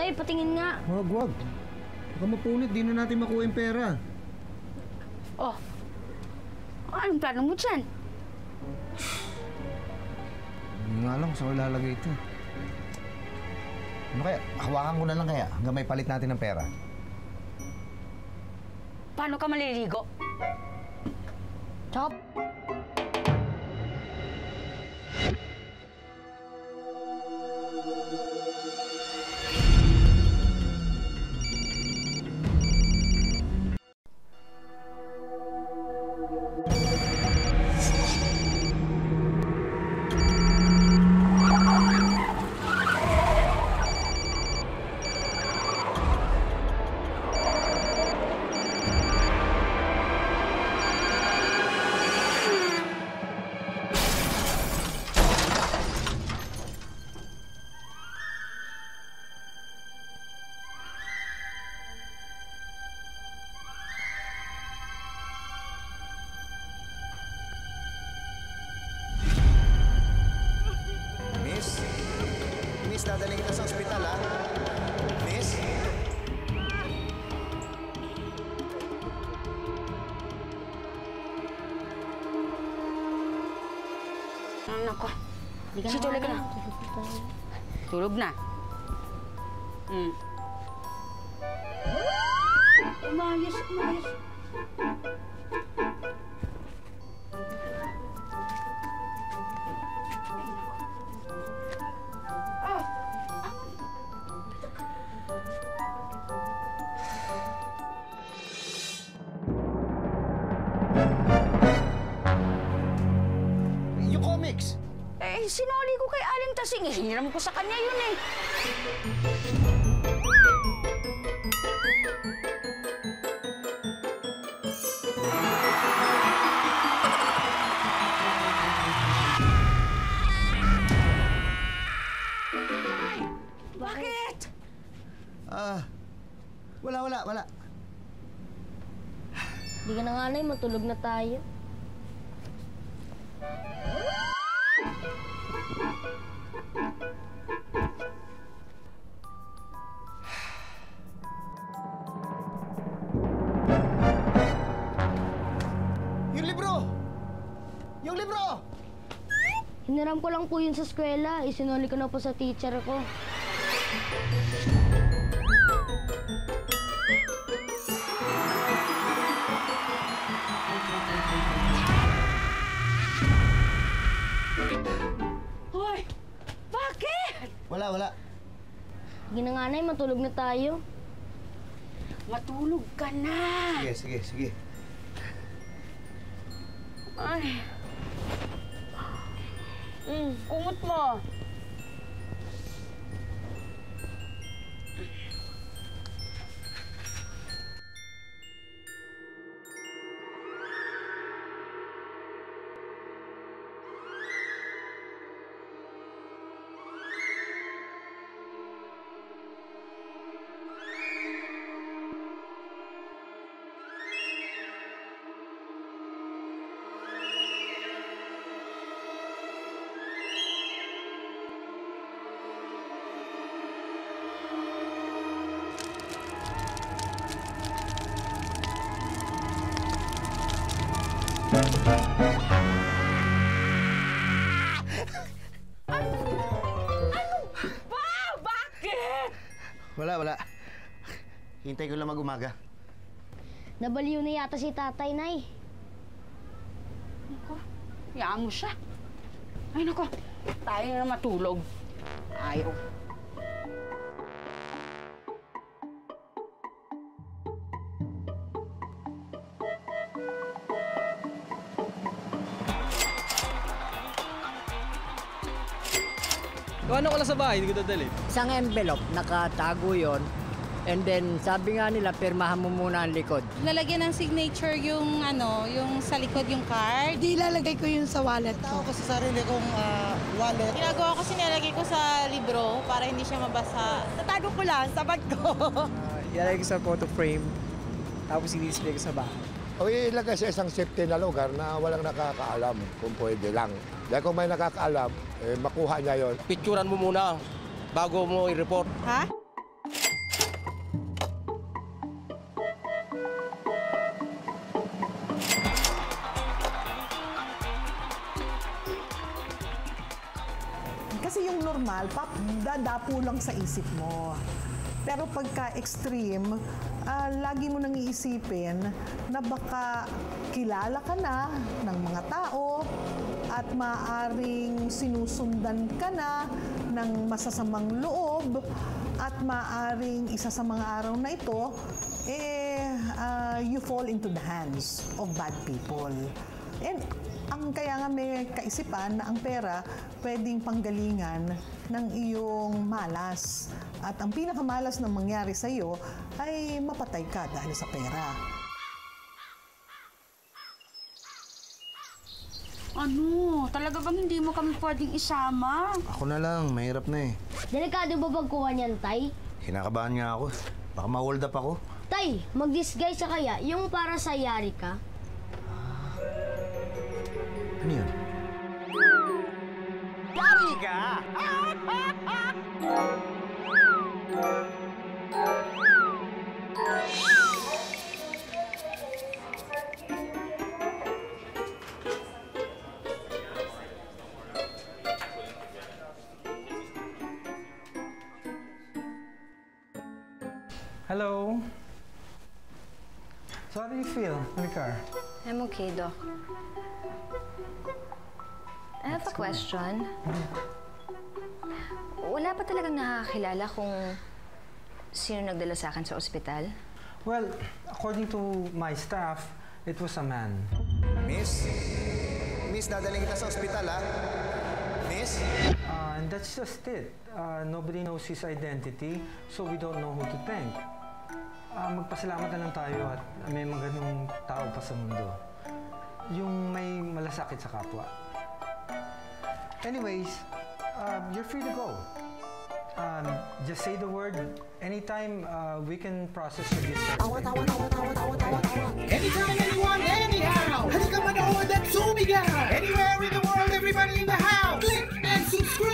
Tay, patingin nga. Wag. Baka mapunit, di na natin makuha yung pera. Oh. Anong plano mo dyan? Hindi nga lang, saan ko ilalagay ito? Ano kaya? Hawakan ko na lang kaya hanggang may palit natin ng pera. Paano ka maliligo? Chop. Miss, dadaling kita sa ospital, ha? Miss? Nako. Si tulog na. Tulog na. Umayos. Yung comics! Sinoli ko kay Aling Tasing. Hiniram ko sa kanya yun eh. Bakit? Wala. Di ka na nga, Nay. Matulog na tayo. Yung libro! Hiniram ko lang po yun sa eskwela. Isinuli ko na po sa teacher ko. Hoy! Bakit? Wala. Sige na nga, Nay. Matulog na tayo. Matulog ka na. Sige. Ay. Kumot mo. Wala. Hintay ko lang mag-umaga. Nabaliw na yata si tatay, Nay. Nako, hayaan mo siya. Ay, nako. Tayo na matulog. Ayaw. Ano ko lang sa bahay, hindi ko dadalhin. Isang envelope, nakatago yon. And then, sabi nga nila, pirmahan mo muna ang likod. Lalagyan ng signature yung yung sa likod yung card. Di ilalagay ko yun sa wallet ko. Ako sa sarili kong wallet. Ginagawa ko sinalagay ko sa libro para hindi siya mabasa. Tatago ko lang sa bag ko. Ilalagay ko sa photo frame, tapos i-display ko sa bahay. O ilagay sa isang safety na lugar na walang nakakaalam kung pwede lang. Dahil kung may nakakaalam, makuha niya yon. Picturean mo muna bago mo i-report. Ha? Kasi yung normal, dadapo lang sa isip mo. Pero pagka extreme, lagi mo nang iisipin na baka kilala ka na ng mga tao at maaaring sinusundan ka na ng masasamang loob at maaaring isa sa mga araw na ito, you fall into the hands of bad people. And kaya nga may kaisipan na ang pera pwedeng panggalingan ng iyong malas. At ang pinakamalas na mangyari sa iyo ay mapatay ka dahil sa pera. Ano? Talaga bang hindi mo kami pwedeng isama? Ako na lang, mahirap na eh. Delikado ba pagkuha niyan, Tay? Kinakabahan nga ako. Baka ma-hold up ako. Tay, mag-disguise ka kaya, yung para sa yari ka. Ano yun? Yari ka! Hello? So how do you feel in the car? I'm okay, Doc. I have a question. Wala pa talagang nakakilala kung sino nagdala sa akin sa ospital? Well, according to my staff, it was a man. Miss? Miss, dadaling kita sa ospital, ha? Miss? And that's just it. Nobody knows his identity, so we don't know who to thank. Magpasalamat na lang tayo at may mga ganung tao pa sa mundo. Yung may malasakit sa kapwa. Anyways, you're free to go. Just say the word. Anytime, we can process your discharge. Anytime, anyone, anyhow. Halika manood at sumigaw. Anywhere in the world, everybody in the house. Click and subscribe.